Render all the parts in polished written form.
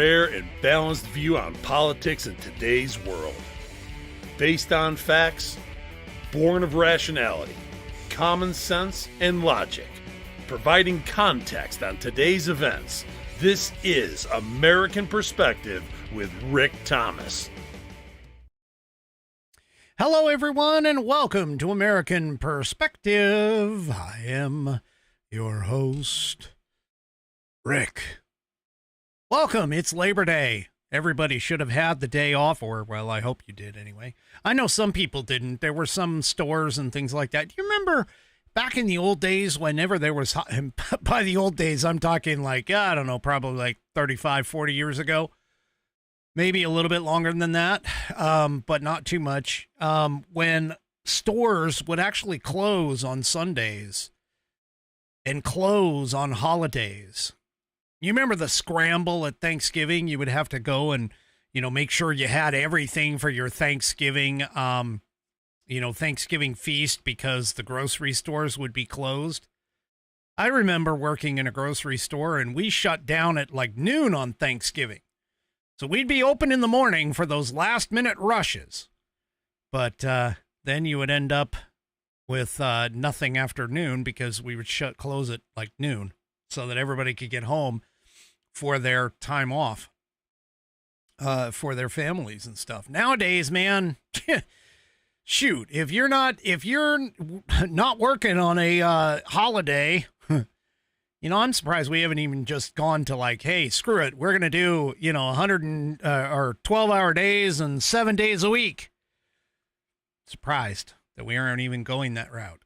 rare and balanced view on politics in today's world. Based on facts, born of rationality, common sense, and logic, providing context on today's events, this is American Perspective with Rick Thomas. Hello, everyone, and welcome to American Perspective. I am your host, Rick. Welcome. It's Labor Day. Everybody should have had the day off, or, well, I hope you did anyway. I know some people didn't. There were some stores and things like that. Do you remember back in the old days, whenever there was, by the old days, I'm talking like, I don't know, probably like 35, 40 years ago. Maybe a little bit longer than that, but not too much. When stores would actually close on Sundays and close on holidays. You remember the scramble at Thanksgiving? You would have to go and, make sure you had everything for your Thanksgiving, Thanksgiving feast because the grocery stores would be closed. I remember working in a grocery store and we shut down at like noon on Thanksgiving. So we'd be open in the morning for those last-minute rushes. But then you would end up with nothing after noon because we would close at like noon so that everybody could get home for their time off for their families and stuff. Nowadays, man, shoot, if you're not working on a holiday, I'm surprised we haven't even just gone to like, hey, screw it. We're going to do, 100 or 12-hour days and 7 days a week. Surprised that we aren't even going that route.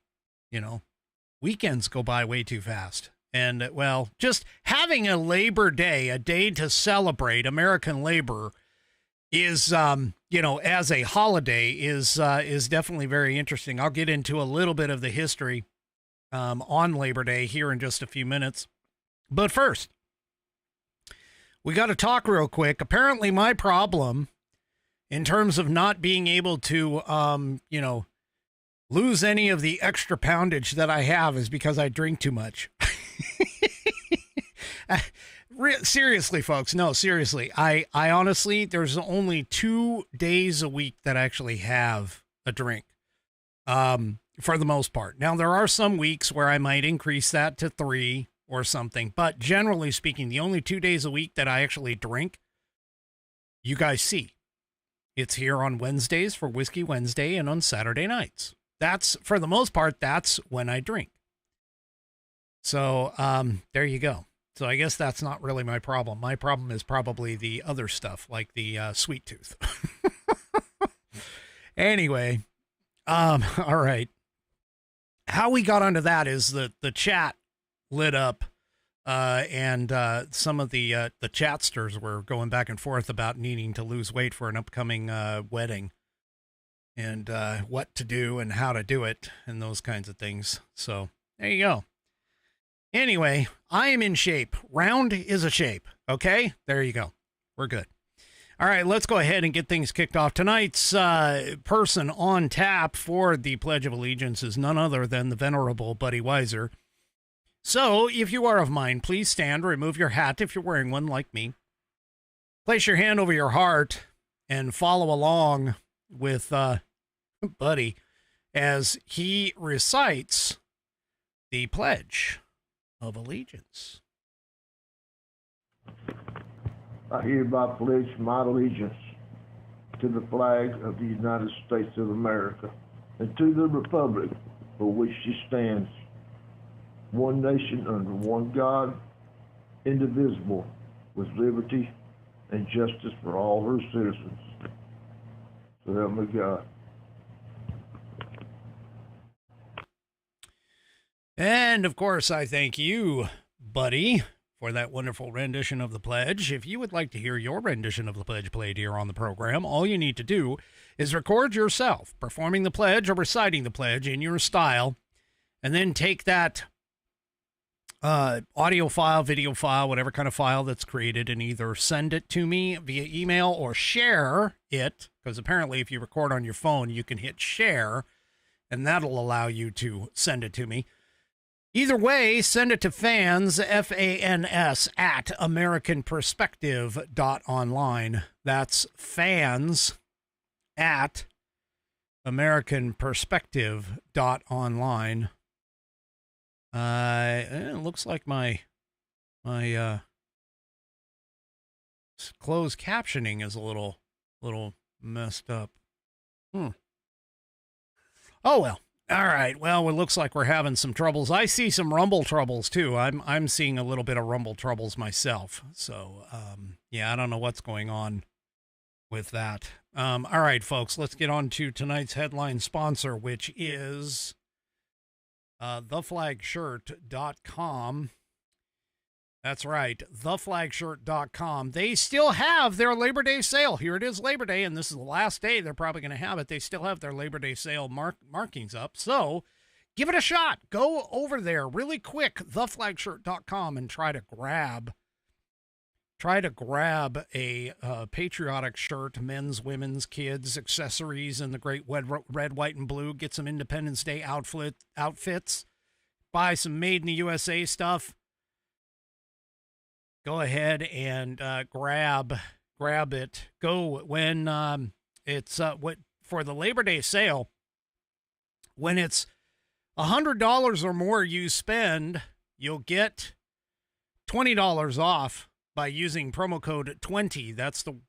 Weekends go by way too fast. And, well, just having a Labor Day, a day to celebrate American labor is, as a holiday is definitely very interesting. I'll get into a little bit of the history on Labor Day here in just a few minutes. But first, we got to talk real quick. Apparently my problem in terms of not being able to, lose any of the extra poundage that I have is because I drink too much. Seriously, folks. No, seriously. I honestly, there's only 2 days a week that I actually have a drink. For the most part. Now, there are some weeks where I might increase that to 3 or something, but generally speaking, the only 2 days a week that I actually drink, you guys see. It's here on Wednesdays for Whiskey Wednesday and on Saturday nights. That's, for the most part, that's when I drink. So, there you go. So I guess that's not really my problem. My problem is probably the other stuff, like the sweet tooth. Anyway, all right. How we got onto that is that the chat lit up, and some of the chatsters were going back and forth about needing to lose weight for an upcoming wedding, and what to do and how to do it and those kinds of things. So there you go. Anyway, I am in shape. Round is a shape. Okay, there you go. We're good. All right, let's go ahead and get things kicked off. Tonight's person on tap for the Pledge of Allegiance is none other than the Venerable Buddy Weiser. So, if you are of mine, please stand, remove your hat if you're wearing one like me. Place your hand over your heart and follow along with Buddy as he recites the Pledge of Allegiance. I hereby pledge my allegiance to the flag of the United States of America and to the republic for which she stands, one nation under one God, indivisible, with liberty and justice for all her citizens. So help me God. And, of course, I thank you, Buddy, for that wonderful rendition of the pledge. If you would like to hear your rendition of the pledge played here on the program, all you need to do is record yourself performing the pledge or reciting the pledge in your style, and then take that audio file, video file, whatever kind of file that's created, and either send it to me via email or share it, because apparently if you record on your phone, you can hit share, and that'll allow you to send it to me. Either way, send it to fans, F-A-N-S, at AmericanPerspective.online. That's fans at AmericanPerspective.online. It looks like my closed captioning is a little messed up. Oh well. All right. Well, it looks like we're having some troubles. I see some Rumble troubles too. I'm seeing a little bit of Rumble troubles myself. So, yeah, I don't know what's going on with that. All right, folks, let's get on to tonight's headline sponsor, which is theflagshirt.com. That's right, theflagshirt.com. They still have their Labor Day sale. Here it is, Labor Day, and this is the last day they're probably going to have it. They still have their Labor Day sale markings up. So give it a shot. Go over there really quick, theflagshirt.com, and try to grab a patriotic shirt, men's, women's, kids, accessories, and the great red, white, and blue. Get some Independence Day outfits. Buy some Made in the USA stuff. Go ahead and grab it. Go when it's for the Labor Day sale. When it's $100 or more you spend, you'll get $20 off by using promo code 20. That's the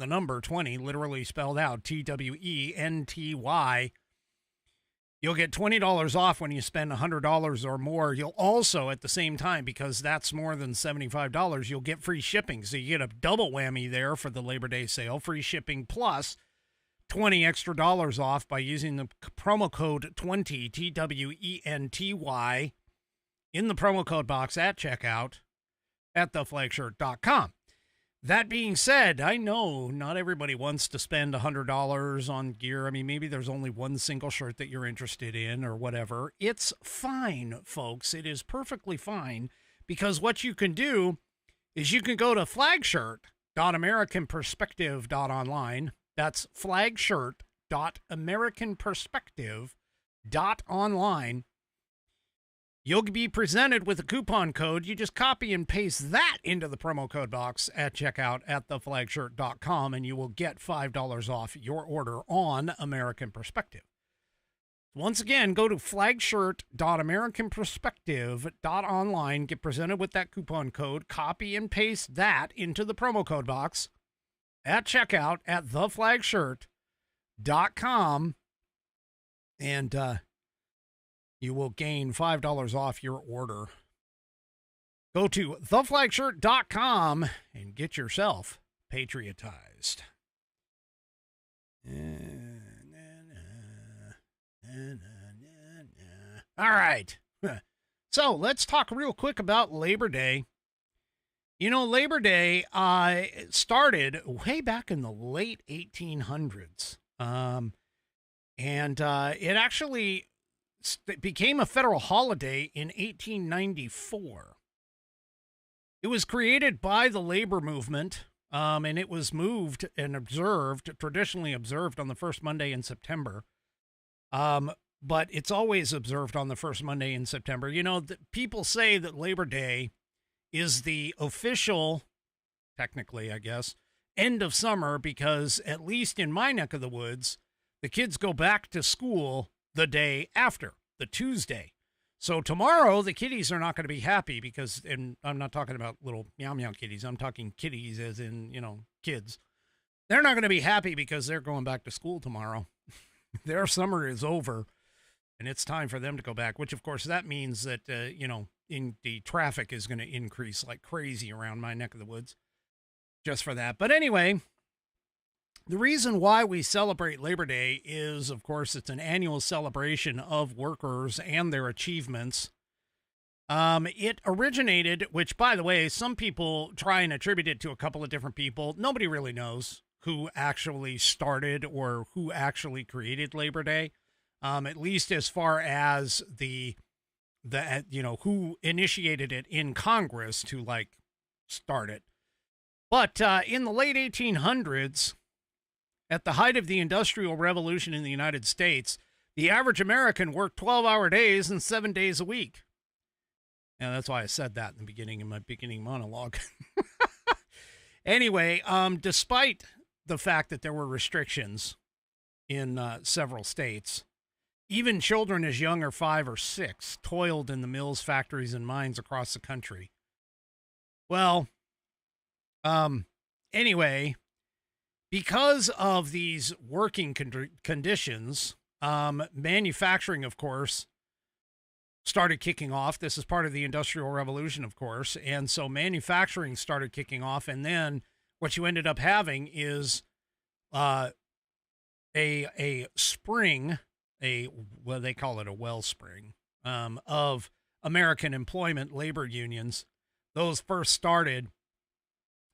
number 20, literally spelled out, TWENTY. You'll get $20 off when you spend $100 or more. You'll also, at the same time, because that's more than $75, you'll get free shipping. So you get a double whammy there for the Labor Day sale, free shipping plus $20 extra off by using the promo code 20, TWENTY, in the promo code box at checkout at theflagshirt.com. That being said, I know not everybody wants to spend $100 on gear. I mean, maybe there's only one single shirt that you're interested in or whatever. It's fine, folks. It is perfectly fine, because what you can do is you can go to flagshirt.americanperspective.online. That's flagshirt.americanperspective.online. You'll be presented with a coupon code. You just copy and paste that into the promo code box at checkout at theflagshirt.com, and you will get $5 off your order on American Perspective. Once again, go to flagshirt.americanperspective.online, get presented with that coupon code, copy and paste that into the promo code box at checkout at theflagshirt.com, and you will gain $5 off your order. Go to theflagshirt.com and get yourself patriotized. All right. So let's talk real quick about Labor Day. You know, Labor Day started way back in the late 1800s. And it actually became a federal holiday in 1894. It was created by the labor movement, and it was moved and traditionally observed on the first Monday in September. But it's always observed on the first Monday in September. You know, people say that Labor Day is the official, technically, I guess, end of summer, because at least in my neck of the woods, the kids go back to school the day after, the Tuesday. So tomorrow, the kiddies are not going to be happy because, and I'm not talking about little meow meow kitties. I'm talking kitties as in, you know, kids. They're not going to be happy because they're going back to school tomorrow. Their summer is over, and it's time for them to go back, which, of course, that means that, you know, the traffic is going to increase like crazy around my neck of the woods just for that. But anyway, the reason why we celebrate Labor Day is, of course, it's an annual celebration of workers and their achievements. It originated, which, by the way, some people try and attribute it to a couple of different people. Nobody really knows who actually started or who actually created Labor Day, at least as far as the you know, who initiated it in Congress to, like, start it. But in the late 1800s, at the height of the Industrial Revolution in the United States, The average American worked 12-hour days and 7 days a week. And that's why I said that in the beginning of my beginning monologue. Anyway, despite the fact that there were restrictions in several states, even children as young as 5 or 6 toiled in the mills, factories, and mines across the country. Well, anyway, because of these working conditions, manufacturing, of course, started kicking off. This is part of the Industrial Revolution, of course. And so manufacturing started kicking off. And then what you ended up having is a spring, well, they call it a wellspring, of American employment labor unions. Those first started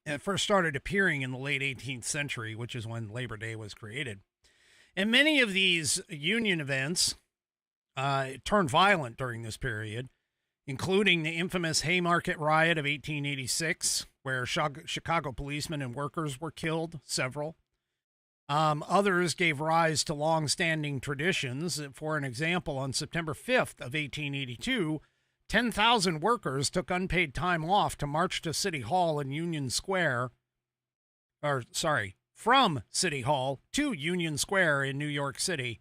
appearing in the late 18th century, which is when Labor Day was created. And many of these union events turned violent during this period, including the infamous Haymarket Riot of 1886, where Chicago policemen and workers were killed, several. Others gave rise to long-standing traditions. For an example, on September 5th of 1882, 10,000 workers took unpaid time off to march to City Hall in Union Square, from City Hall to Union Square in New York City.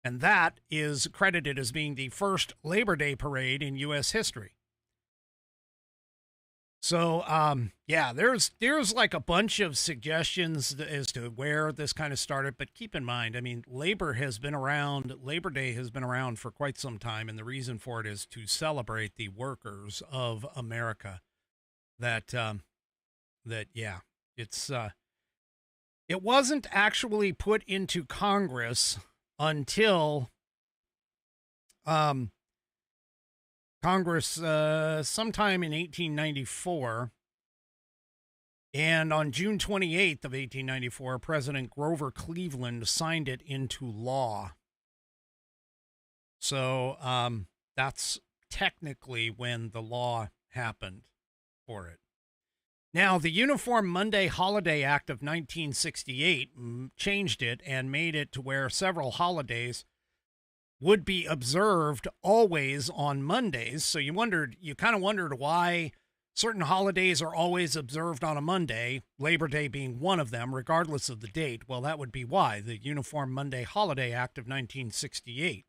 And that is credited as being the first Labor Day parade in U.S. history. So, yeah, there's like a bunch of suggestions as to where this kind of started. But keep in mind, I mean, Labor Day has been around for quite some time. And the reason for it is to celebrate the workers of America. It wasn't actually put into Congress until Congress sometime in 1894, and on June 28th of 1894, President Grover Cleveland signed it into law. So that's technically when the law happened for it. Now, the Uniform Monday Holiday Act of 1968 changed it and made it to where several holidays would be observed always on Mondays. So you kind of wondered why certain holidays are always observed on a Monday, Labor Day being one of them, regardless of the date. Well, that would be why, the Uniform Monday Holiday Act of 1968.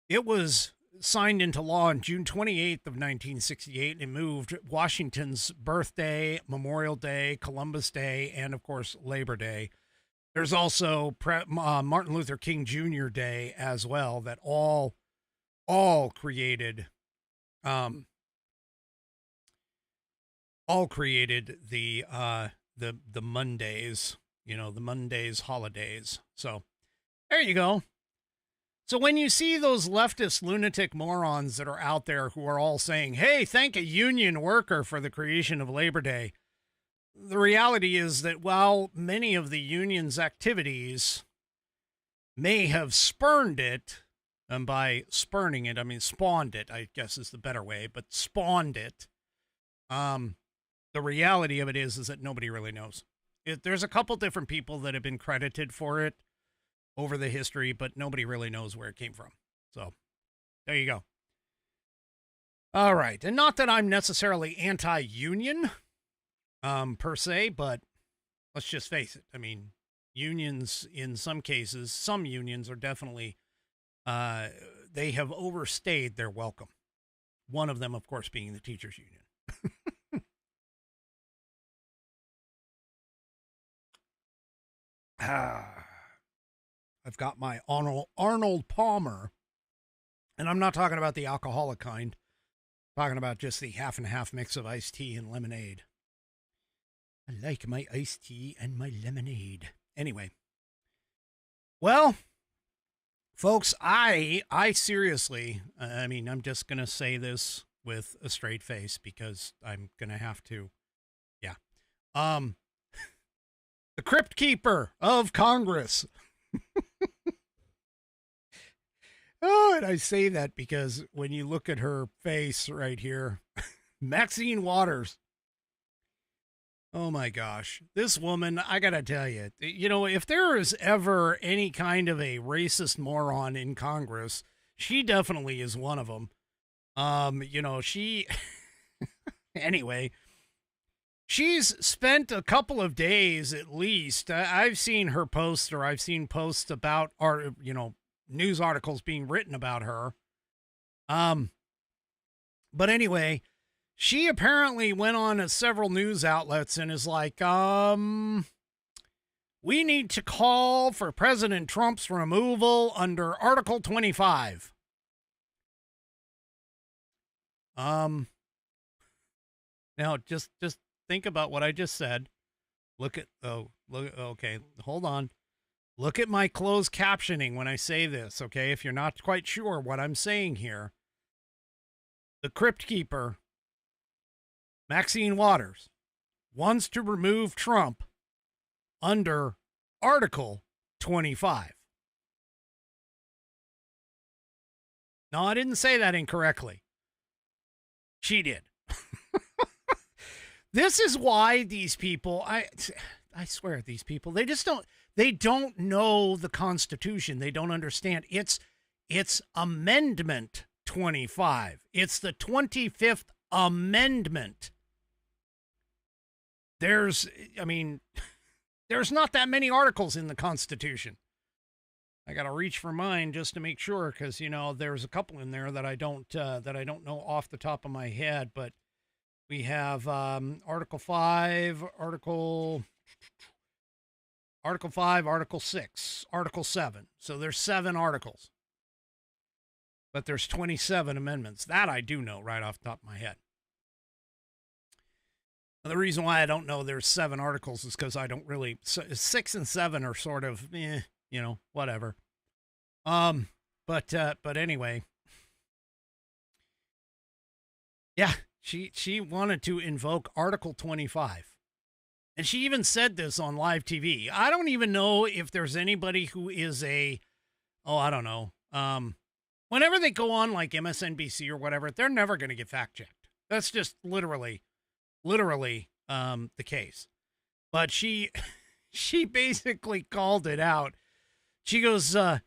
It was signed into law on June 28th of 1968 and moved Washington's birthday, Memorial Day, Columbus Day, and of course Labor Day. There's also Martin Luther King Jr. Day as well, that all created the Mondays, the Mondays holidays. So there you go. So when you see those leftist lunatic morons that are out there who are all saying, hey, thank a union worker for the creation of Labor Day, the reality is that while many of the union's activities may have spurned it, and by spurning it, I mean spawned it, I guess is the better way, but spawned it, the reality of it is that nobody really knows. There's a couple different people that have been credited for it over the history, but nobody really knows where it came from. So there you go. All right. And not that I'm necessarily anti-union per se, but let's just face it. I mean, unions in some cases, some unions are definitely, they have overstayed their welcome. One of them, of course, being the teachers union. I've got my Arnold Palmer, and I'm not talking about the alcoholic kind. I'm talking about just the half and half mix of iced tea and lemonade. I like my iced tea and my lemonade. Anyway, well, folks, I seriously, I mean, I'm just going to say this with a straight face because I'm going to have to. Yeah. The Crypt Keeper of Congress. Oh, and I say that because when you look at her face right here, Maxine Waters, Oh my gosh. This woman, I gotta tell you, if there is ever any kind of a racist moron in Congress, she definitely is one of them. She, anyway, she's spent a couple of days at least. I've seen her posts, or I've seen posts about, news articles being written about her. But anyway, she apparently went on to several news outlets and is like, we need to call for President Trump's removal under Article 25. Now just think about what I just said. Okay, hold on. Look at my closed captioning when I say this, okay? If you're not quite sure what I'm saying here. The Crypt Keeper, Maxine Waters, wants to remove Trump under Article 25. No, I didn't say that incorrectly. She did. This is why these people, I swear, these people, they don't know the Constitution. They don't understand. It's Amendment 25. It's the 25th Amendment. There's not that many articles in the Constitution. I got to reach for mine just to make sure, because there's a couple in there that I don't know off the top of my head. But we have Article 5, Article 5, Article 6, Article 7. So there's 7 articles, but there's 27 amendments. That I do know right off the top of my head. The reason why I don't know there's 7 articles is because I don't really. 6 and 7 are sort of, whatever. But anyway, yeah, she wanted to invoke Article 25, and she even said this on live TV. I don't even know if there's anybody who is I don't know. Whenever they go on like MSNBC or whatever, they're never going to get fact checked. That's just literally the case. But she basically called it out. She goes, I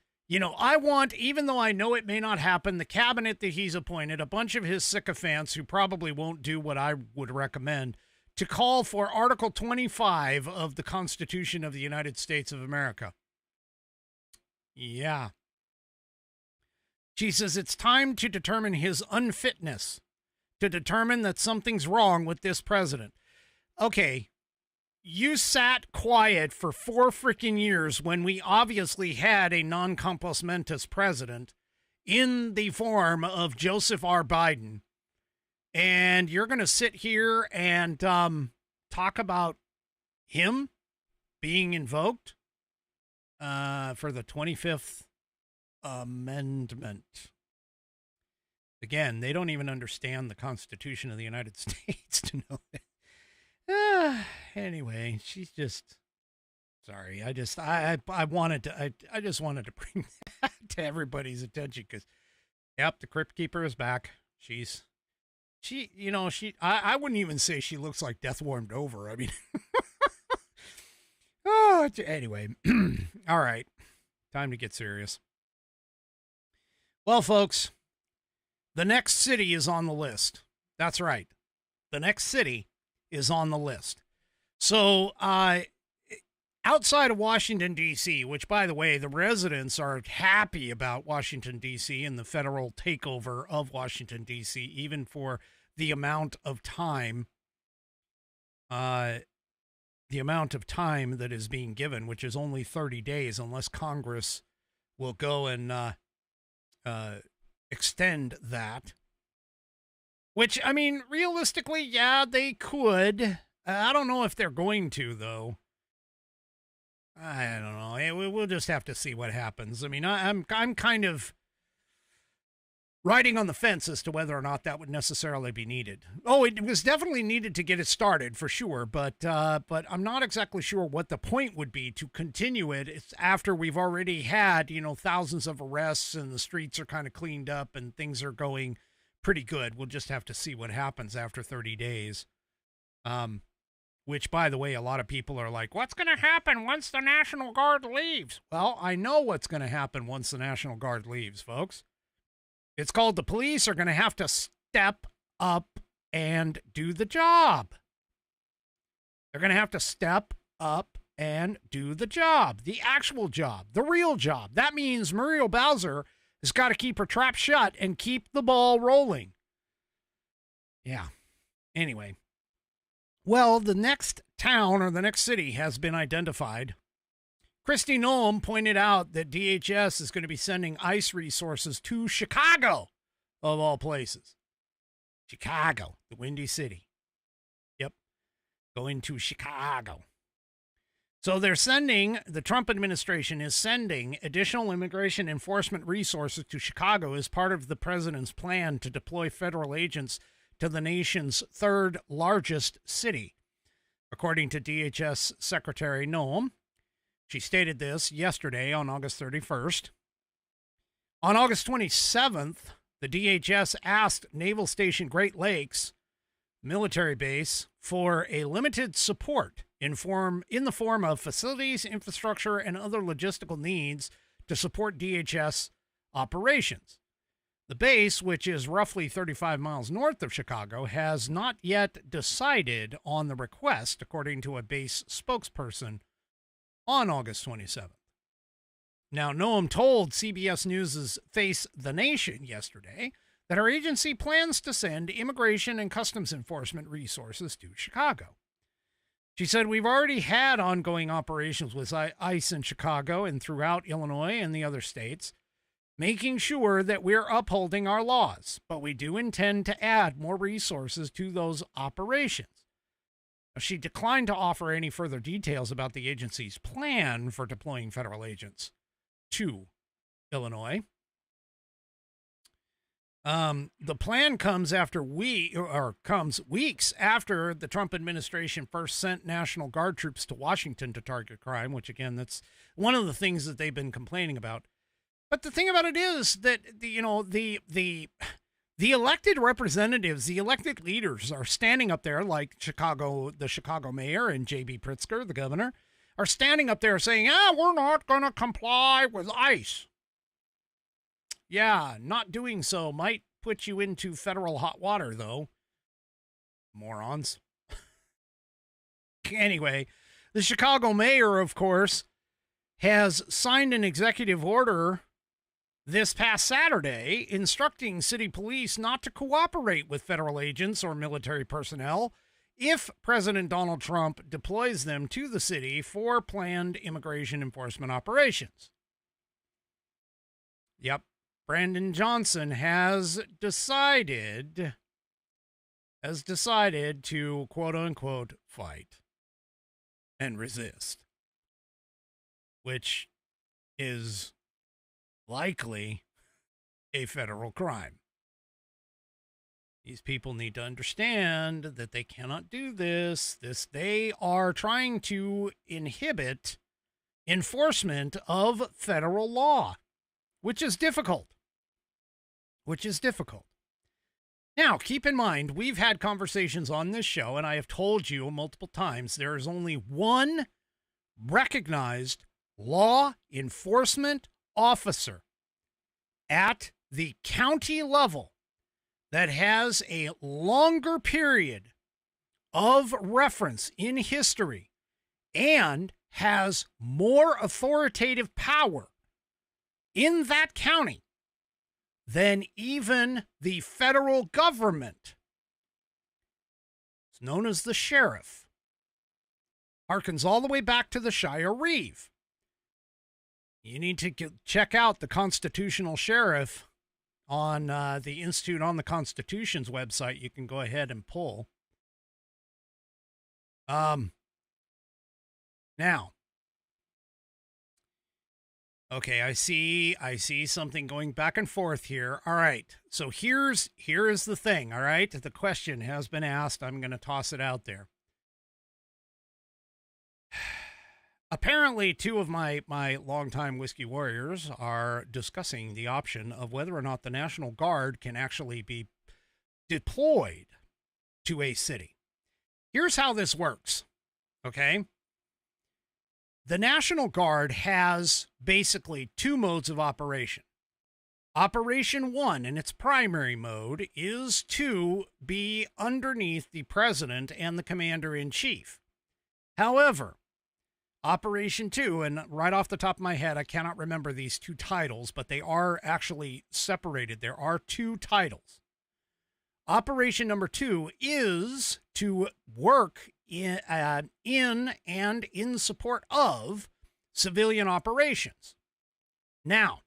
want, even though I know it may not happen, the cabinet that he's appointed, a bunch of his sycophants who probably won't do what I would recommend, to call for Article 25 of the Constitution of the United States of America. Yeah. She says it's time to determine his unfitness, to determine that something's wrong with this president. Okay, you sat quiet for 4 freaking years when we obviously had a non-compos mentis president in the form of Joseph R. Biden. And you're going to sit here and talk about him being invoked for the 25th Amendment. Again, they don't even understand the Constitution of the United States to know that. Anyway, she's just sorry. I just wanted to bring that to everybody's attention because, yep, the Crypt Keeper is back. I wouldn't even say she looks like death warmed over. I mean, anyway, all right, time to get serious. Well, folks, the next city is on the list. That's right. The next city is on the list. So, outside of Washington, D.C., which, by the way, the residents are happy about Washington, D.C. and the federal takeover of Washington, D.C., even for the amount of time that is being given, which is only 30 days, unless Congress will go and extend that. Which, I mean, realistically, yeah, they could. I don't know if they're going to, though. I don't know. We'll just have to see what happens. I mean, I'm kind of riding on the fence as to whether or not that would necessarily be needed. Oh, it was definitely needed to get it started, for sure. But I'm not exactly sure what the point would be to continue it. It's after we've already had, thousands of arrests and the streets are kind of cleaned up and things are going pretty good. We'll just have to see what happens after 30 days. which, by the way, a lot of people are like, what's going to happen once the National Guard leaves? Well, I know what's going to happen once the National Guard leaves, folks. It's called the police are going to have to step up and do the job. They're going to have to step up and do the job, the actual job, the real job. That means Muriel Bowser has got to keep her trap shut and keep the ball rolling. Yeah. Anyway. Well, the next town or the next city has been identified. Kristi Noem pointed out that DHS is going to be sending ICE resources to Chicago, of all places. Chicago, the Windy City. Yep. Going to Chicago. So the Trump administration is sending additional immigration enforcement resources to Chicago as part of the president's plan to deploy federal agents to the nation's third largest city. According to DHS Secretary Noem, she stated this yesterday on August 31st. On August 27th, the DHS asked Naval Station Great Lakes military base for a limited support in the form of facilities, infrastructure, and other logistical needs to support DHS operations. The base, which is roughly 35 miles north of Chicago, has not yet decided on the request, according to a base spokesperson on August 27th. Now, Noem told CBS News' Face the Nation yesterday that our agency plans to send immigration and customs enforcement resources to Chicago. She said, we've already had ongoing operations with ICE in Chicago and throughout Illinois and the other states, making sure that we're upholding our laws, but we do intend to add more resources to those operations. She declined to offer any further details about the agency's plan for deploying federal agents to Illinois. The plan comes comes weeks after the Trump administration first sent National Guard troops to Washington to target crime, which again, that's one of the things that they've been complaining about. But the thing about it is that the elected representatives, the elected leaders are standing up there like the Chicago mayor and J.B. Pritzker, the governor, are standing up there saying, we're not going to comply with ICE. Yeah, not doing so might put you into federal hot water, though. Morons. Anyway, the Chicago mayor, of course, has signed an executive order this past Saturday instructing city police not to cooperate with federal agents or military personnel if President Donald Trump deploys them to the city for planned immigration enforcement operations. Yep. Brandon Johnson has decided to, quote unquote, fight and resist, which is likely a federal crime. These people need to understand that they cannot do this. They are trying to inhibit enforcement of federal law, which is difficult. Now, keep in mind, we've had conversations on this show, and I have told you multiple times, there is only one recognized law enforcement officer at the county level that has a longer period of reference in history and has more authoritative power in that county than even the federal government. It's known as the sheriff. Harkens all the way back to the Shire Reeve. You need to check out the constitutional sheriff on the Institute on the Constitution's website. You can go ahead and pull. Now, okay, I see something going back and forth here. All right, so here is the thing. All right, the question has been asked. I'm going to toss it out there. Apparently, two of my longtime whiskey warriors are discussing the option of whether or not the National Guard can actually be deployed to a city. Here's how this works. Okay? The National Guard has basically two modes of operation. Operation 1, in its primary mode, is to be underneath the president and the commander-in-chief. However, Operation 2, and right off the top of my head, I cannot remember these two titles, but they are actually separated. There are two titles. Operation number 2 is to work in and in support of civilian operations. Now,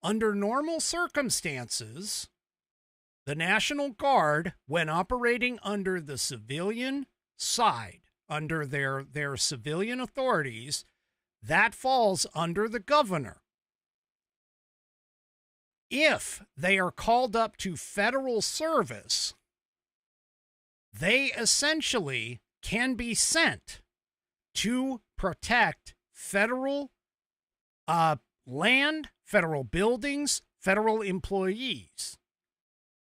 under normal circumstances, the National Guard, when operating under the civilian side, under their civilian authorities, that falls under the governor. If they are called up to federal service, they essentially can be sent to protect federal land, federal buildings, federal employees.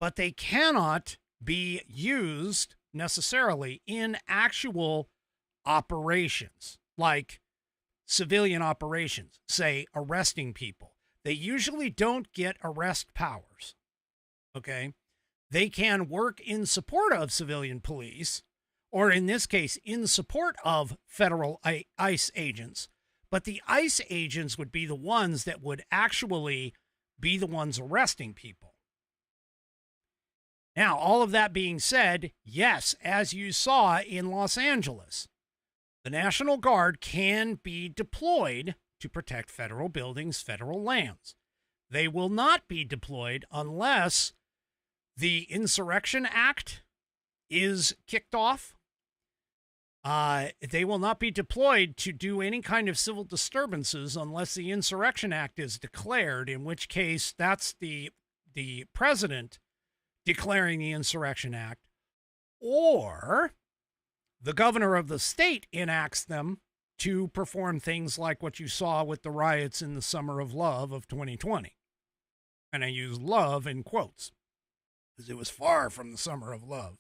But they cannot be used necessarily in actual operations, like civilian operations, say arresting people. They usually don't get arrest powers. Okay? They can work in support of civilian police, or in this case, in support of federal ICE agents. But the ICE agents would be the ones that would actually be the ones arresting people. Now, all of that being said, yes, as you saw in Los Angeles, the National Guard can be deployed to protect federal buildings, federal lands. They will not be deployed unless the Insurrection Act is kicked off. They will not be deployed to do any kind of civil disturbances unless the Insurrection Act is declared, in which case that's the president declaring the Insurrection Act, or the governor of the state enacts them to perform things like what you saw with the riots in the Summer of Love of 2020. And I use love in quotes, because it was far from the Summer of Love.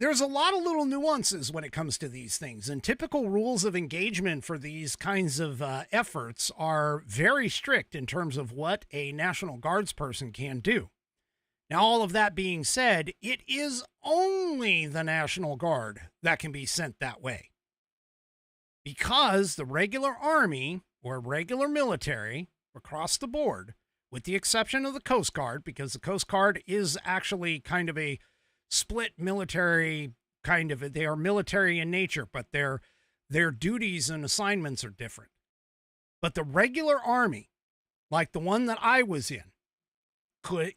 There's a lot of little nuances when it comes to these things, and typical rules of engagement for these kinds of efforts are very strict in terms of what a National Guards person can do. Now, all of that being said, it is only the National Guard that can be sent that way, because the regular army or regular military across the board, with the exception of the Coast Guard, because the Coast Guard is actually kind of a split military kind of, they are military in nature, but their duties and assignments are different. But the regular army, like the one that I was in,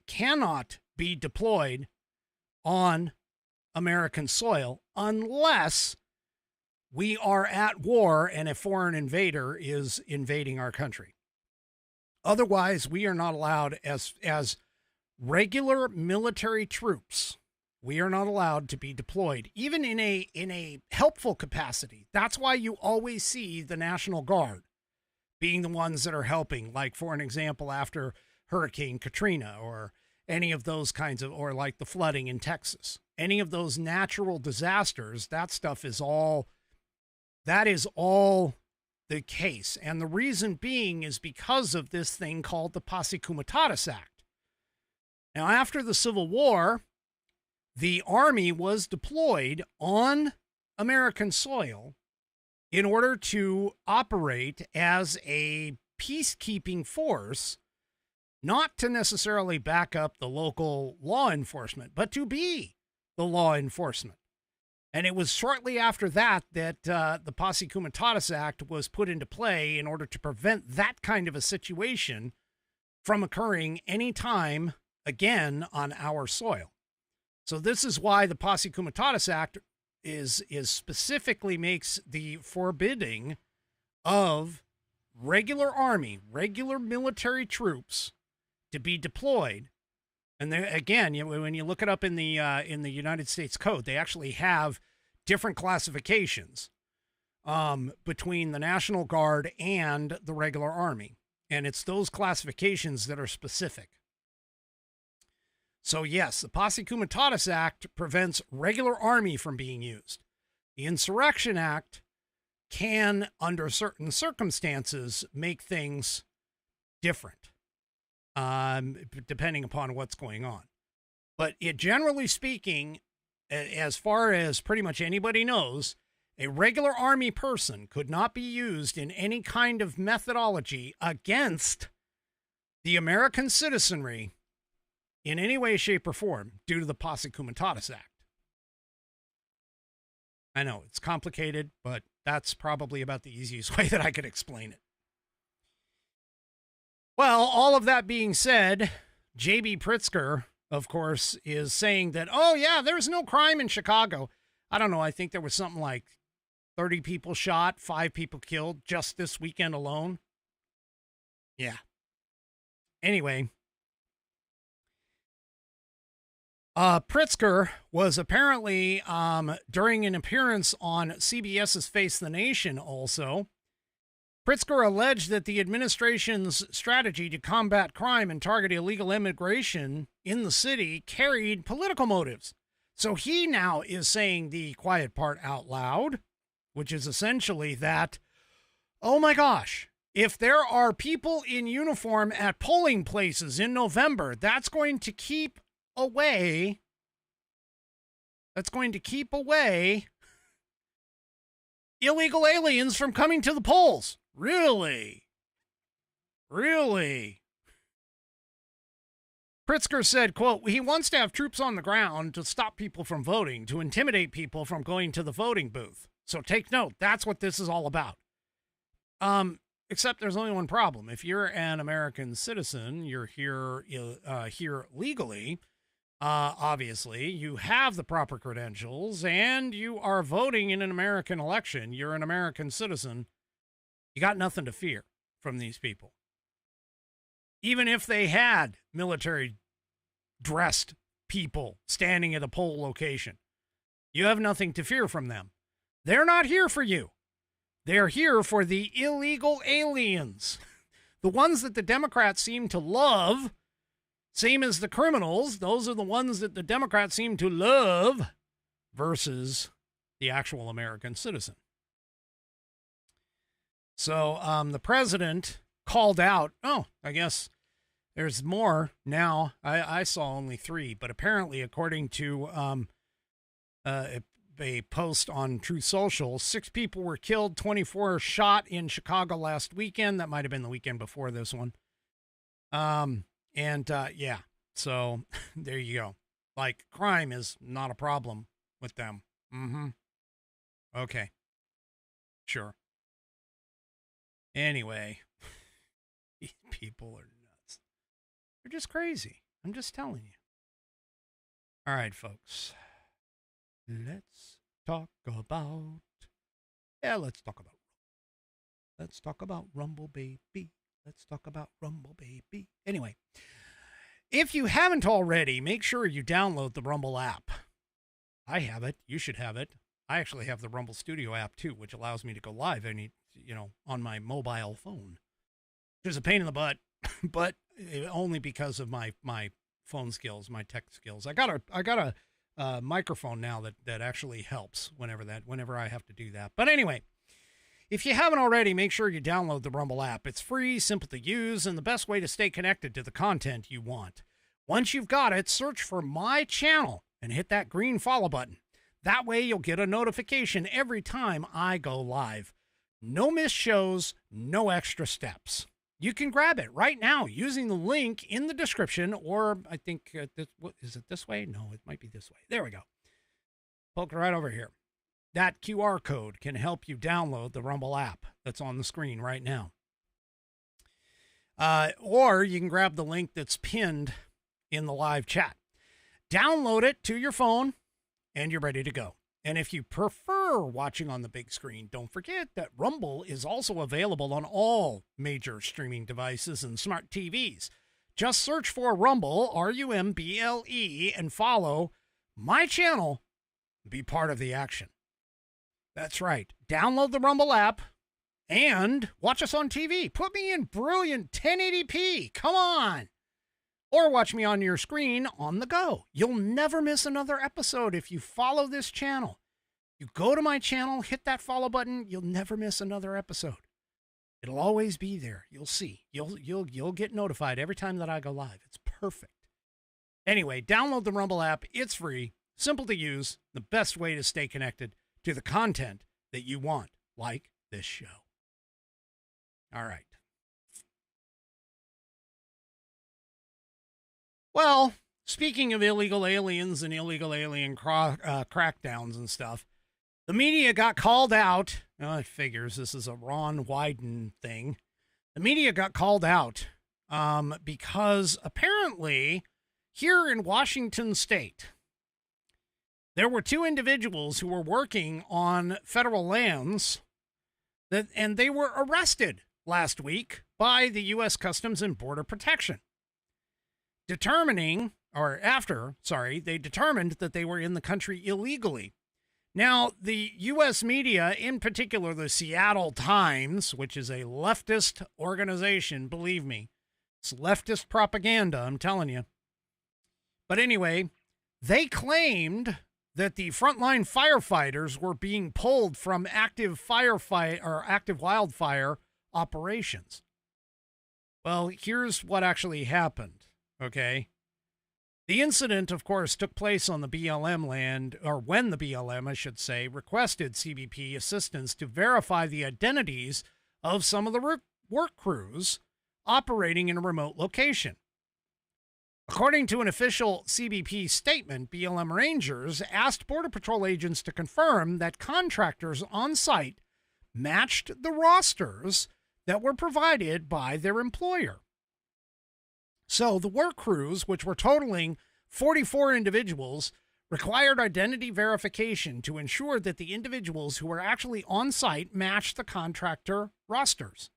cannot be deployed on American soil unless we are at war and a foreign invader is invading our country. Otherwise, we are not allowed as regular military troops. We are not allowed to be deployed, even in a helpful capacity. That's why you always see the National Guard being the ones that are helping, like, for an example, after Hurricane Katrina or any of those kinds of, or like the flooding in Texas, any of those natural disasters, that is all the case. And the reason being is because of this thing called the Posse Comitatus Act. Now, after the Civil War, the Army was deployed on American soil in order to operate as a peacekeeping force, not to necessarily back up the local law enforcement, but to be the law enforcement. And it was shortly after that the Posse Comitatus Act was put into play in order to prevent that kind of a situation from occurring any time again on our soil. So this is why the Posse Comitatus Act is specifically makes the forbidding of regular army, regular military troops to be deployed. And there, again, when you look it up in the United States Code, they actually have different classifications between the National Guard and the regular army. And it's those classifications that are specific. So yes, the Posse Comitatus Act prevents regular army from being used. The Insurrection Act can, under certain circumstances, make things different, depending upon what's going on. But generally speaking, as far as pretty much anybody knows, a regular army person could not be used in any kind of methodology against the American citizenry in any way, shape, or form due to the Posse Comitatus Act. I know it's complicated, but that's probably about the easiest way that I could explain it. Well, all of that being said, J.B. Pritzker, of course, is saying that, oh, yeah, there's no crime in Chicago. I don't know. I think there was something like 30 people shot, 5 people killed just this weekend alone. Yeah. Anyway, Pritzker was apparently, during an appearance on CBS's Face the Nation also, Pritzker alleged that the administration's strategy to combat crime and target illegal immigration in the city carried political motives. So he now is saying the quiet part out loud, which is essentially that, oh my gosh, if there are people in uniform at polling places in November, that's going to keep away illegal aliens from coming to the polls. Really? Pritzker said, quote, he wants to have troops on the ground to stop people from voting, to intimidate people from going to the voting booth. So take note, that's what this is all about. Except there's only one problem. If you're an American citizen, you're here legally, obviously, you have the proper credentials, and you are voting in an American election, you're an American citizen, you got nothing to fear from these people. Even if they had military-dressed people standing at a poll location, you have nothing to fear from them. They're not here for you. They're here for the illegal aliens. The ones that the Democrats seem to love, same as the criminals, those are the ones that the Democrats seem to love versus the actual American citizen. So the president called out, I guess there's more now. I saw only 3, but apparently, according to a post on Truth Social, 6 people were killed, 24 shot in Chicago last weekend. That might have been the weekend before this one. Yeah, so there you go. Like, crime is not a problem with them. Okay. Sure. Anyway, these people are nuts. They're just crazy. I'm just telling you. All right, folks. Let's talk about Rumble, baby. Let's talk about Rumble, baby. Anyway, if you haven't already, make sure you download the Rumble app. I have it. You should have it. I actually have the Rumble Studio app too, which allows me to go live on my mobile phone, which is a pain in the butt, but only because of my phone skills, my tech skills. I got a microphone now that actually helps whenever I have to do that. But anyway, if you haven't already, make sure you download the Rumble app. It's free, simple to use, and the best way to stay connected to the content you want. Once you've got it, search for my channel and hit that green follow button. That way you'll get a notification every time I go live. No missed shows, no extra steps. You can grab it right now using the link in the description, or I think, is it this way? No, it might be this way. There we go. Poke right over here. That QR code can help you download the Rumble app that's on the screen right now. Or you can grab the link that's pinned in the live chat. Download it to your phone, and you're ready to go. And if you prefer watching on the big screen, don't forget that Rumble is also available on all major streaming devices and smart TVs. Just search for Rumble, R-U-M-B-L-E, and follow my channel. Be part of the action. That's right. Download the Rumble app and watch us on TV. Put me in brilliant 1080p. Come on. Or watch me on your screen on the go. You'll never miss another episode if you follow this channel. You go to my channel, hit that follow button, you'll never miss another episode. It'll always be there. You'll see. You'll get notified every time that I go live. It's perfect. Anyway, download the Rumble app. It's free, simple to use, the best way to stay connected to the content that you want, like this show. All right. Well, speaking of illegal aliens and illegal alien crackdowns and stuff, the media got called out. It figures this is a Ron Wyden thing. The media got called out because apparently here in Washington State, there were two individuals who were working on federal lands and they were arrested last week by the U.S. Customs and Border Protection. They determined that they were in the country illegally. Now, the U.S. media, in particular the Seattle Times, which is a leftist organization, believe me, it's leftist propaganda, I'm telling you. But anyway, they claimed that the frontline firefighters were being pulled from active wildfire operations. Well, here's what actually happened, okay? The incident, of course, took place on the BLM land, or when the BLM, I should say, requested CBP assistance to verify the identities of some of the work crews operating in a remote location. According to an official CBP statement, BLM Rangers asked Border Patrol agents to confirm that contractors on site matched the rosters that were provided by their employer. So the work crews, which were totaling 44 individuals, required identity verification to ensure that the individuals who were actually on site matched the contractor rosters.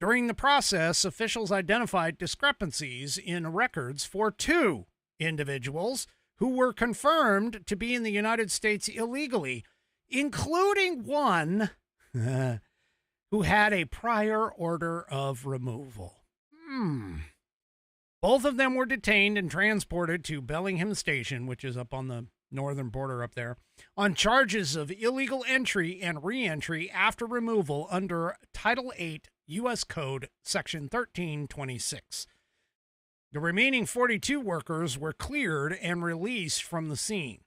During the process, officials identified discrepancies in records for two individuals who were confirmed to be in the United States illegally, including one who had a prior order of removal. Both of them were detained and transported to Bellingham Station, which is up on the northern border up there, on charges of illegal entry and re-entry after removal under Title 8 U.S. Code Section 1326. The remaining 42 workers were cleared and released from the scene.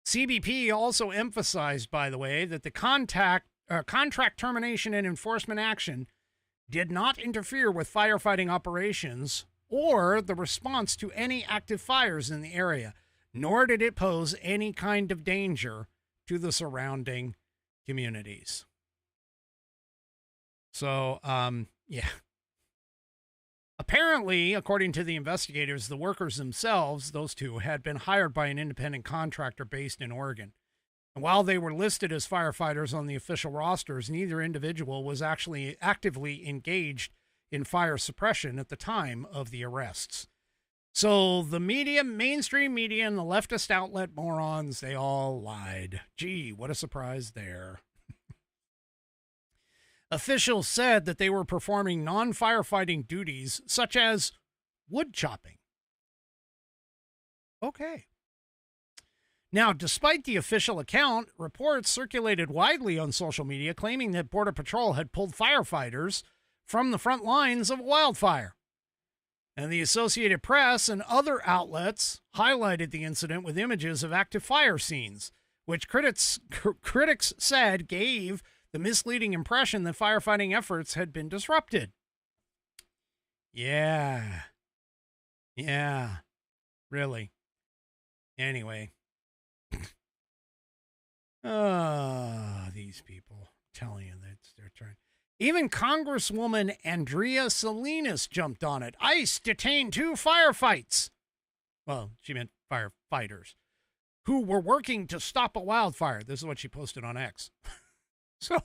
CBP also emphasized, by the way, that the contract termination and enforcement action did not interfere with firefighting operations or the response to any active fires in the area, nor did it pose any kind of danger to the surrounding communities. So, yeah. Apparently, according to the investigators, the workers themselves, those two, had been hired by an independent contractor based in Oregon. And while they were listed as firefighters on the official rosters, neither individual was actually actively engaged in fire suppression at the time of the arrests. So the media, mainstream media, and the leftist outlet morons, they all lied. Gee, what a surprise there. Officials said that they were performing non-firefighting duties such as wood chopping. Okay. Now, despite the official account, reports circulated widely on social media claiming that Border Patrol had pulled firefighters from the front lines of a wildfire. And the Associated Press and other outlets highlighted the incident with images of active fire scenes, which critics said gave the misleading impression that firefighting efforts had been disrupted. Yeah, really. Anyway. These people, I'm telling you, they're trying. Even Congresswoman Andrea Salinas jumped on it. ICE detained 2 firefights. Well, she meant firefighters who were working to stop a wildfire. This is what she posted on X. So,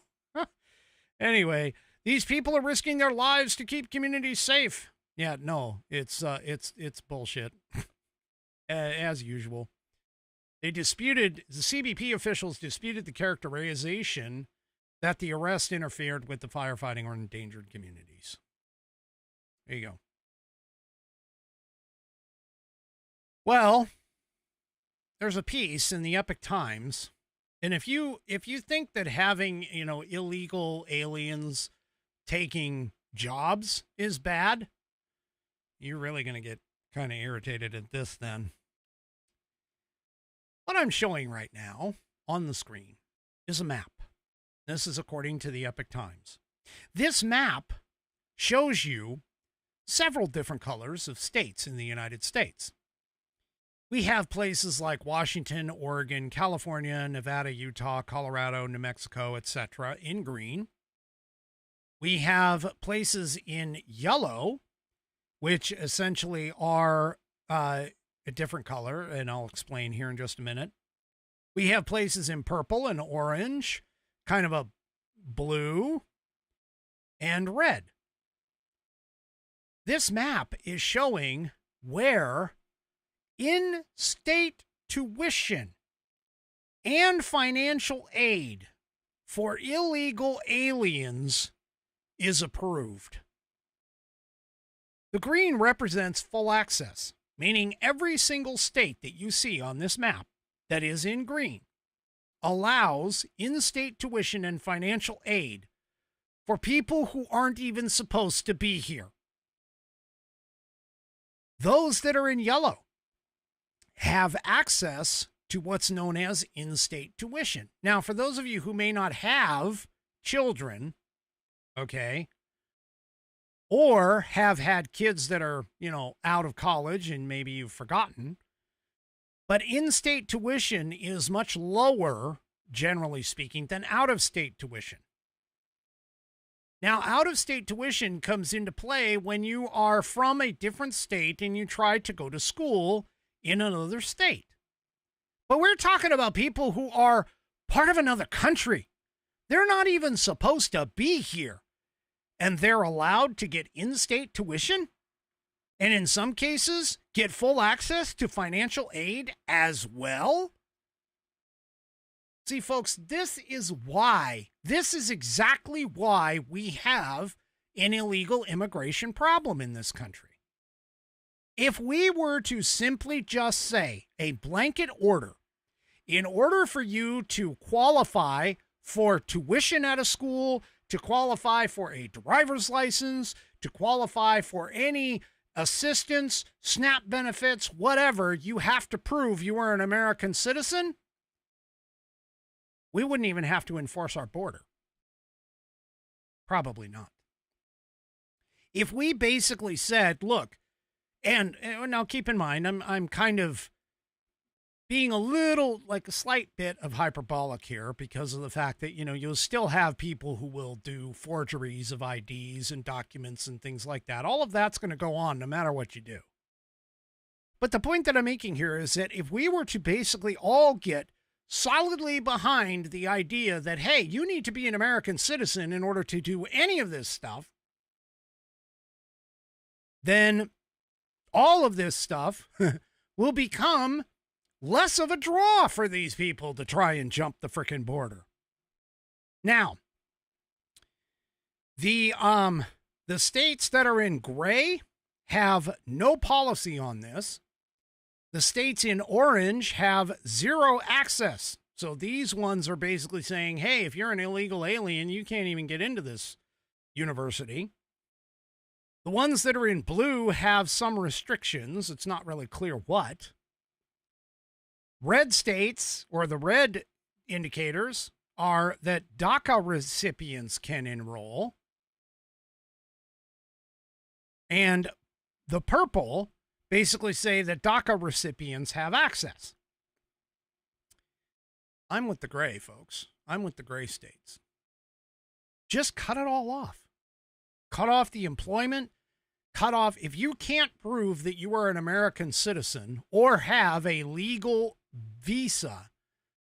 anyway, these people are risking their lives to keep communities safe. Yeah, no, it's bullshit. As usual. The CBP officials disputed the characterization that the arrest interfered with the firefighting or endangered communities. There you go. Well, there's a piece in the Epoch Times, and if you think that having, illegal aliens taking jobs is bad, you're really going to get kind of irritated at this then. What I'm showing right now on the screen is a map. This is according to the Epoch Times. This map shows you several different colors of states in the United States. We have places like Washington, Oregon, California, Nevada, Utah, Colorado, New Mexico, etc. in green. We have places in yellow, which essentially are a different color, and I'll explain here in just a minute. We have places in purple and orange, kind of a blue, and red. This map is showing where in-state tuition and financial aid for illegal aliens is approved. The green represents full access, meaning every single state that you see on this map that is in green allows in-state tuition and financial aid for people who aren't even supposed to be here. Those that are in yellow have access to what's known as in-state tuition. Now, for those of you who may not have children, okay, or have had kids that are, out of college and maybe you've forgotten, but in-state tuition is much lower, generally speaking, than out-of-state tuition. Now, out-of-state tuition comes into play when you are from a different state and you try to go to school in another state. But we're talking about people who are part of another country. They're not even supposed to be here. And they're allowed to get in-state tuition? And in some cases, get full access to financial aid as well? See, folks, this is exactly why we have an illegal immigration problem in this country. If we were to simply just say a blanket order, in order for you to qualify for tuition at a school, to qualify for a driver's license, to qualify for any assistance, SNAP benefits, whatever, you have to prove you are an American citizen, we wouldn't even have to enforce our border. Probably not. If we basically said, look, and now keep in mind, I'm kind of being a slight bit of hyperbolic here because of the fact that, you'll still have people who will do forgeries of IDs and documents and things like that. All of that's going to go on no matter what you do. But the point that I'm making here is that if we were to basically all get solidly behind the idea that, hey, you need to be an American citizen in order to do any of this stuff, then all of this stuff will become less of a draw for these people to try and jump the frickin' border. Now, the states that are in gray have no policy on this. The states in orange have zero access. So these ones are basically saying, hey, if you're an illegal alien, you can't even get into this university. The ones that are in blue have some restrictions. It's not really clear what. Red states, or the red indicators, are that DACA recipients can enroll. And the purple basically say that DACA recipients have access. I'm with the gray, folks. I'm with the gray states. Just cut it all off. Cut off the employment. Cut off, if you can't prove that you are an American citizen or have a legal visa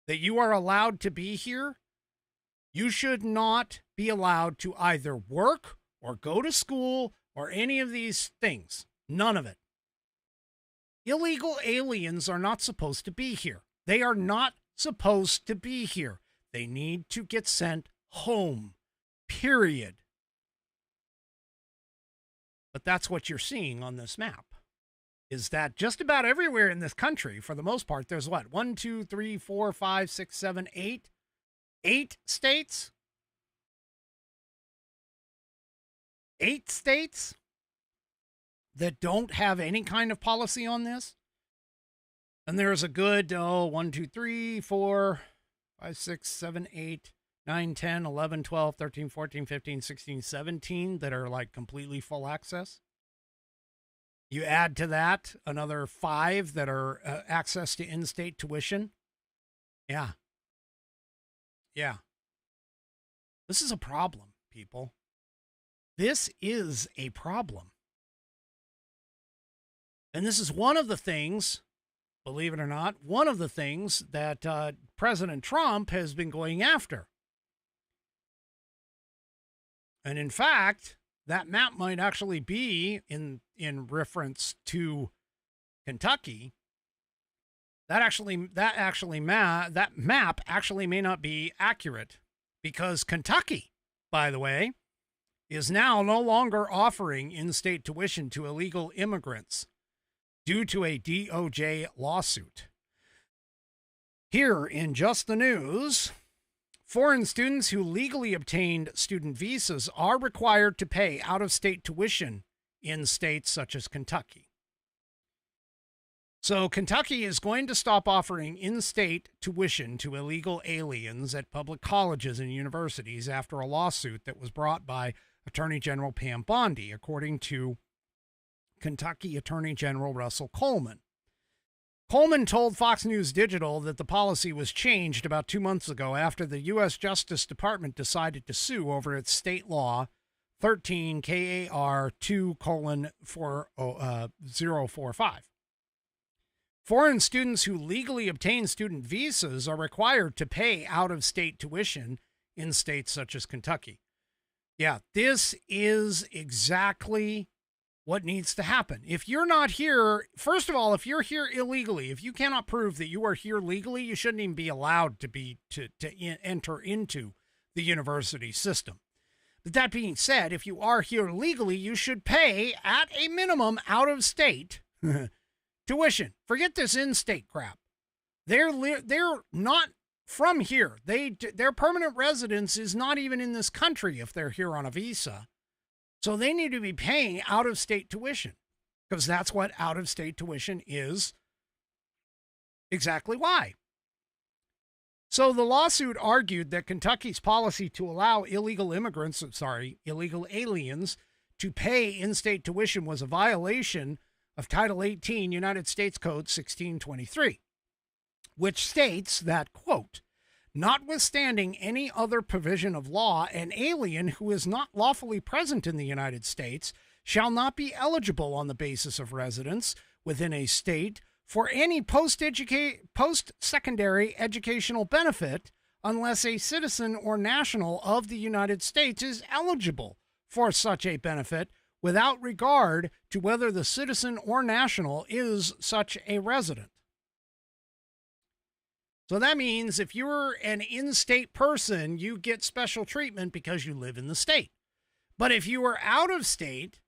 that you are allowed to be here, you should not be allowed to either work or go to school or any of these things. None of it. Illegal aliens are not supposed to be here. They are not supposed to be here. They need to get sent home. Period. But that's what you're seeing on this map. is that just about everywhere in this country, for the most part, there's what? 1, 2, 3, 4, 5, 6, 7, 8? 8 states? 8 states that don't have any kind of policy on this? And there's a good, 1, 2, 3, 4, 5, 6, 7, 8, 9, 10, 11, 12, 13, 14, 15, 16, 17 that are like completely full access. You add to that another 5 that are access to in-state tuition. Yeah. Yeah. This is a problem, people. This is a problem. And this is one of the things, believe it or not, one of the things that President Trump has been going after. And in fact, that map might actually be in reference to Kentucky. That map actually may not be accurate, because Kentucky, by the way, is now no longer offering in-state tuition to illegal immigrants due to a DOJ lawsuit. Here in Just the News, foreign students who legally obtained student visas are required to pay out-of-state tuition in states such as Kentucky. So Kentucky is going to stop offering in-state tuition to illegal aliens at public colleges and universities after a lawsuit that was brought by Attorney General Pam Bondi, according to Kentucky Attorney General Russell Coleman. Coleman told Fox News Digital that the policy was changed about 2 months ago after the U.S. Justice Department decided to sue over its state law 13 KAR 2:4045. Foreign students who legally obtain student visas are required to pay out-of-state tuition in states such as Kentucky. Yeah, this is exactly what needs to happen. If you're not here, first of all, if you're here illegally, if you cannot prove that you are here legally, you shouldn't even be allowed to enter into the university system. But that being said, if you are here legally, you should pay at a minimum out-of-state tuition. Forget this in-state crap. They're not from here. Their permanent residence is not even in this country if they're here on a visa. So they need to be paying out-of-state tuition, because that's what out-of-state tuition is. Exactly why. So the lawsuit argued that Kentucky's policy to allow illegal aliens to pay in-state tuition was a violation of Title 18 United States Code 1623, which states that, quote, notwithstanding any other provision of law, an alien who is not lawfully present in the United States shall not be eligible on the basis of residence within a state for any post-secondary educational benefit unless a citizen or national of the United States is eligible for such a benefit without regard to whether the citizen or national is such a resident. So that means if you're an in-state person, you get special treatment because you live in the state. But if you are out of state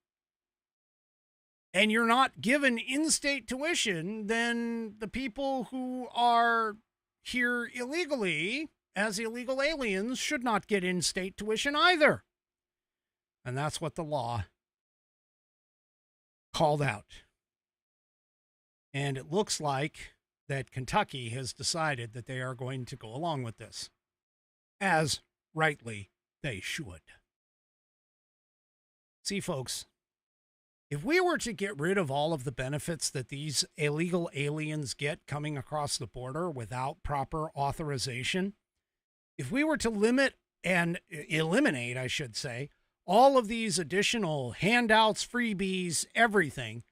and you're not given in-state tuition, then the people who are here illegally as illegal aliens should not get in-state tuition either. And that's what the law called out. And it looks like that Kentucky has decided that they are going to go along with this, as rightly they should. See, folks, if we were to get rid of all of the benefits that these illegal aliens get coming across the border without proper authorization, if we were to limit and eliminate, I should say, all of these additional handouts, freebies, everything,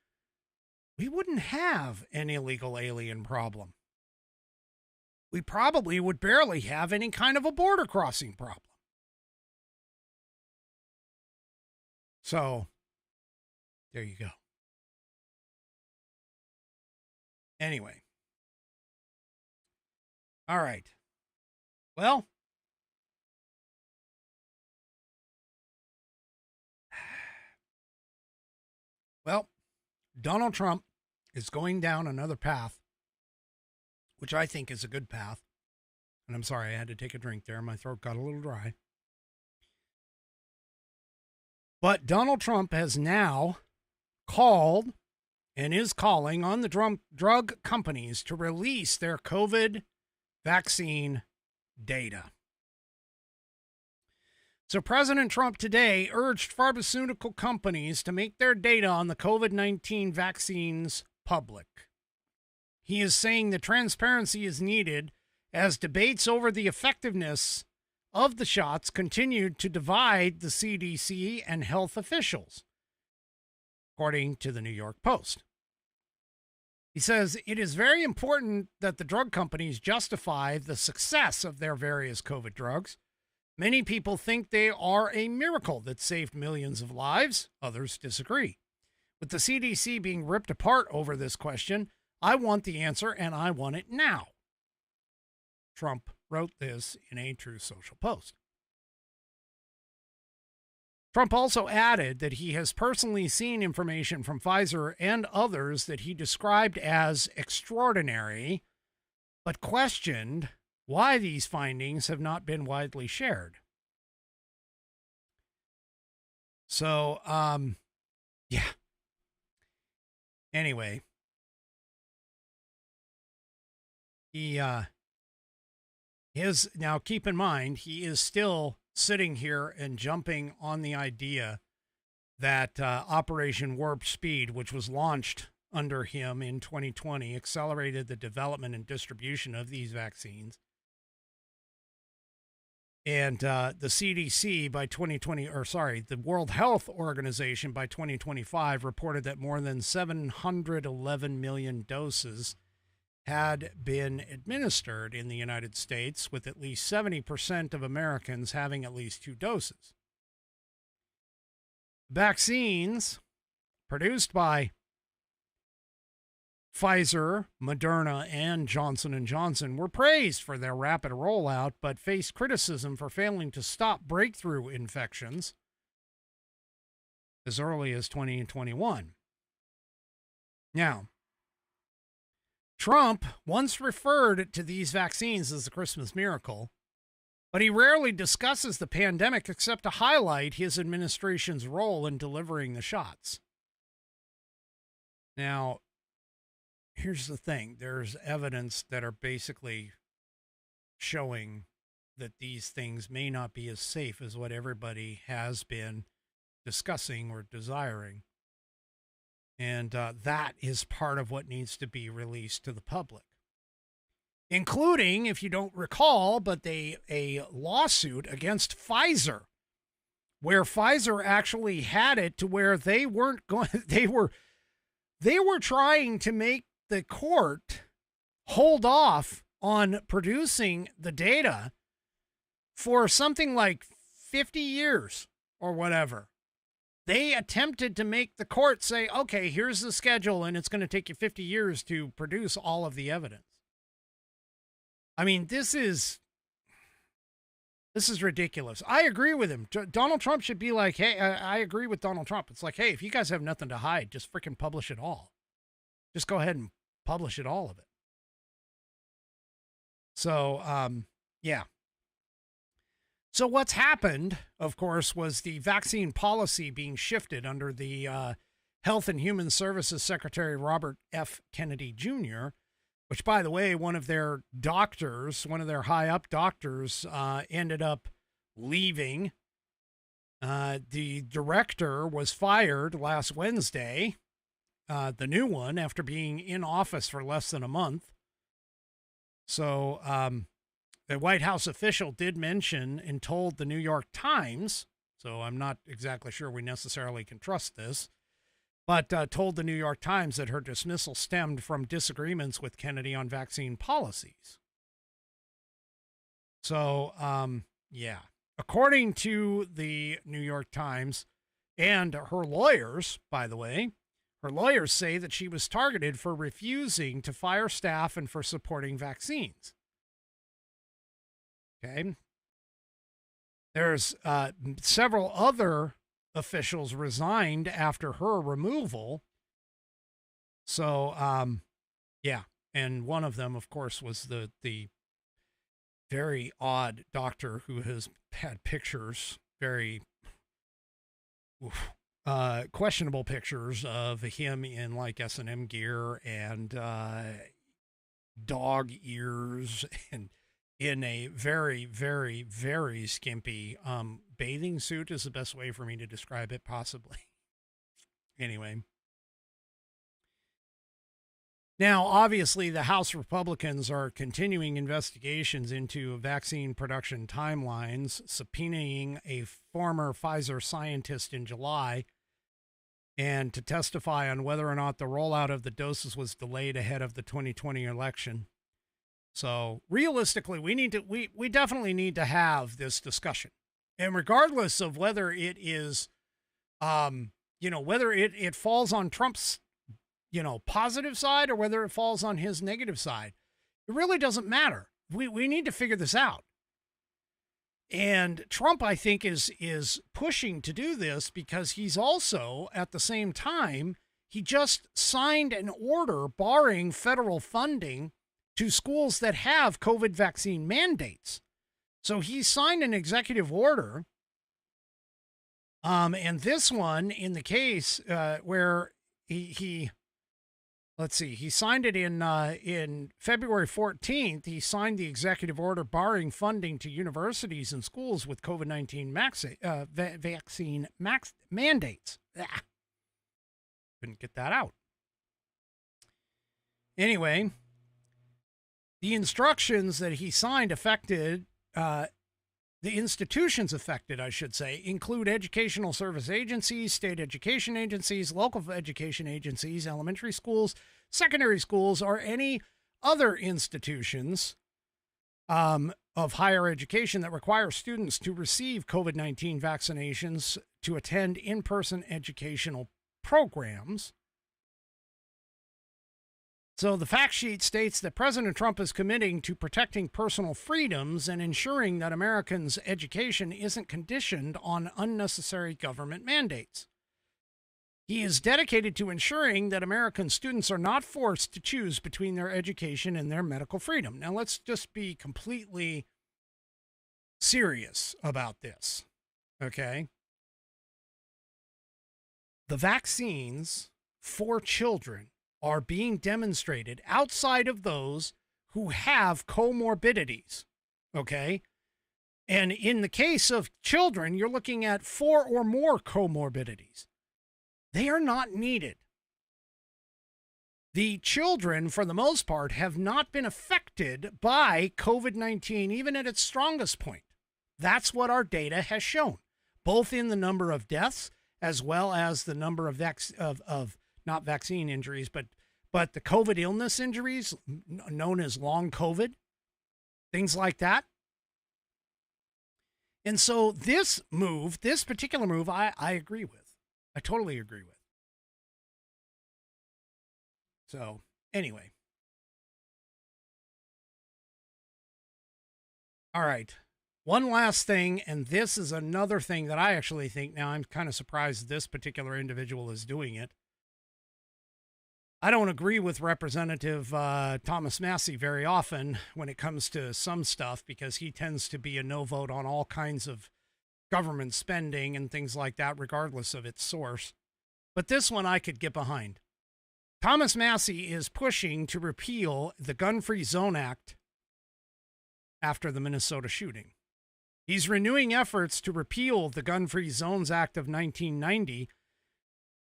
we wouldn't have an illegal alien problem. We probably would barely have any kind of a border crossing problem. So, there you go. Anyway. All right. Well, Donald Trump is going down another path, which I think is a good path. And I'm sorry, I had to take a drink there. My throat got a little dry. But Donald Trump has now called and is calling on the drug companies to release their COVID vaccine data. So President Trump today urged pharmaceutical companies to make their data on the COVID-19 vaccines public. He is saying that transparency is needed as debates over the effectiveness of the shots continued to divide the CDC and health officials, according to the New York Post. He says it is very important that the drug companies justify the success of their various COVID drugs. Many people think they are a miracle that saved millions of lives. Others disagree. With the CDC being ripped apart over this question, I want the answer and I want it now. Trump wrote this in a Truth Social post. Trump also added that he has personally seen information from Pfizer and others that he described as extraordinary, but questioned why these findings have not been widely shared. So, yeah. Anyway, he is, now keep in mind, he is still sitting here and jumping on the idea that Operation Warp Speed, which was launched under him in 2020, accelerated the development and distribution of these vaccines. And the CDC by 2020, or sorry, the World Health Organization by 2025 reported that more than 711 million doses had been administered in the United States, with at least 70% of Americans having at least 2 doses. Vaccines produced by Pfizer, Moderna, and Johnson & Johnson were praised for their rapid rollout, but faced criticism for failing to stop breakthrough infections as early as 2021. Now, Trump once referred to these vaccines as the Christmas miracle, but he rarely discusses the pandemic except to highlight his administration's role in delivering the shots. Now, here's the thing. There's evidence that are basically showing that these things may not be as safe as what everybody has been discussing or desiring. And that is part of what needs to be released to the public, including, if you don't recall, but a lawsuit against Pfizer, where Pfizer actually had it to where they weren't going, they were trying to make the court hold off on producing the data for something like 50 years or whatever. They attempted to make the court say, okay, here's the schedule, and it's going to take you 50 years to produce all of the evidence. I mean, this is ridiculous. I agree with him. Donald Trump should be like, hey, I agree with Donald Trump. It's like, hey, if you guys have nothing to hide, just freaking publish it all. Just go ahead and publish it, all of it. So, yeah. So what's happened, of course, was the vaccine policy being shifted under the Health and Human Services Secretary Robert F. Kennedy Jr., which, by the way, one of their doctors, one of their high-up doctors, ended up leaving. The director was fired last Wednesday, the new one, after being in office for less than a month. So the White House official did mention and told the New York Times, so I'm not exactly sure we necessarily can trust this, but told the New York Times that her dismissal stemmed from disagreements with Kennedy on vaccine policies. So, yeah. According to the New York Times and her lawyers, by the way, her lawyers say that she was targeted for refusing to fire staff and for supporting vaccines. Okay. There's several other officials resigned after her removal. So, yeah. And one of them, of course, was the very odd doctor who has had pictures, very questionable pictures of him in like S&M gear and dog ears and in a very, very, very skimpy bathing suit is the best way for me to describe it, possibly. Anyway. Now, obviously, the House Republicans are continuing investigations into vaccine production timelines, subpoenaing a former Pfizer scientist in July and to testify on whether or not the rollout of the doses was delayed ahead of the 2020 election. So realistically, we definitely need to have this discussion. And regardless of whether it is, whether it falls on Trump's, positive side or whether it falls on his negative side, it really doesn't matter. We need to figure this out. And Trump, I think, is pushing to do this because he's also, at the same time, he just signed an order barring federal funding to schools that have COVID vaccine mandates. So he signed an executive order. And this one, in the case where he signed it in February 14th. He signed the executive order barring funding to universities and schools with COVID-19 vaccine mandates. Couldn't get that out. Anyway, the instructions that he signed affected, the institutions affected, I should say, include educational service agencies, state education agencies, local education agencies, elementary schools, secondary schools, or any other institutions of higher education that require students to receive COVID-19 vaccinations to attend in-person educational programs. So the fact sheet states that President Trump is committing to protecting personal freedoms and ensuring that Americans' education isn't conditioned on unnecessary government mandates. He is dedicated to ensuring that American students are not forced to choose between their education and their medical freedom. Now, let's just be completely serious about this, okay? The vaccines for children are being demonstrated outside of those who have comorbidities, okay? And in the case of children, you're looking at 4 or more comorbidities. They are not needed. The children, for the most part, have not been affected by COVID-19, even at its strongest point. That's what our data has shown, both in the number of deaths as well as the number of not vaccine injuries, but the COVID illness injuries, known as long COVID, things like that. And so this particular move, I agree with. I totally agree with. So anyway. All right. One last thing, and this is another thing that I actually think, now I'm kind of surprised this particular individual is doing it. I don't agree with Representative Thomas Massie very often when it comes to some stuff because he tends to be a no vote on all kinds of government spending and things like that, regardless of its source. But this one I could get behind. Thomas Massie is pushing to repeal the Gun-Free Zone Act after the Minnesota shooting. He's renewing efforts to repeal the Gun-Free Zones Act of 1990.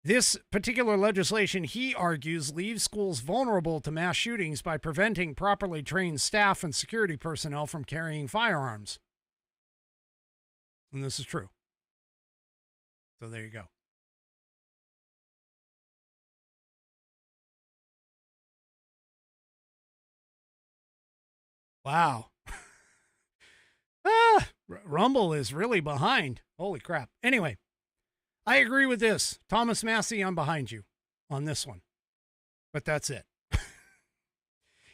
This particular legislation, he argues, leaves schools vulnerable to mass shootings by preventing properly trained staff and security personnel from carrying firearms. And this is true. So there you go. Wow. Rumble is really behind. Holy crap. Anyway, I agree with this. Thomas Massie, I'm behind you on this one. But that's it.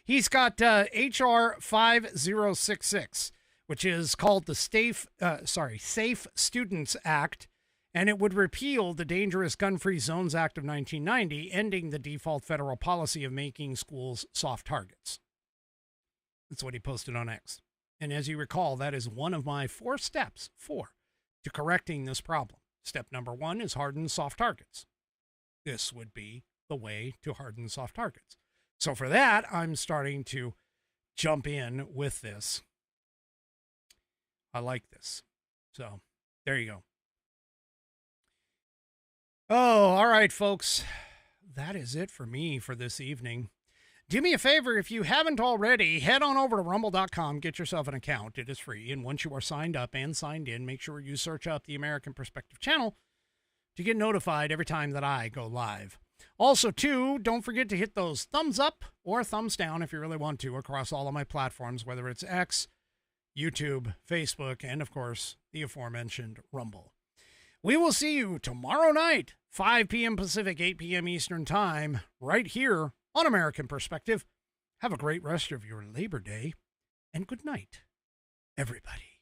He's got HR 5066, which is called the Safe Students Act, And it would repeal the Dangerous Gun-Free Zones Act of 1990, ending the default federal policy of making schools soft targets. That's what he posted on X. And as you recall, that is one of my 4 steps to correcting this problem. Step number 1 is harden soft targets. This would be the way to harden soft targets. So for that, I'm starting to jump in with this. I like this. So there you go. Oh, all right, folks. That is it for me for this evening. Do me a favor, if you haven't already, head on over to rumble.com, get yourself an account. It is free. And once you are signed up and signed in, make sure you search up the American Perspective channel to get notified every time that I go live. Also, too, don't forget to hit those thumbs up or thumbs down if you really want to across all of my platforms, whether it's X, YouTube, Facebook, and, of course, the aforementioned Rumble. We will see you tomorrow night, 5 p.m. Pacific, 8 p.m. Eastern Time, right here on American Perspective. Have a great rest of your Labor Day, and good night, everybody.